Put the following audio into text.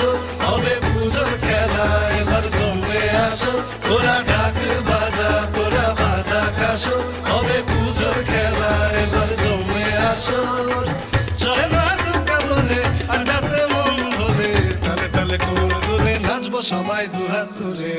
আসো, হবে পুজোর খেলা এবার জমে আসো। তোরা ঢাক বাজা, তোরা বাজা কাশো, হবে পুজোর খেলা এবার জমে আসো। জয় মা দুর্গা বলে আড্ডাতে মন ভরে, তালে তালে কোমর দুলে নাচবো সবাই দুহাত তুলে।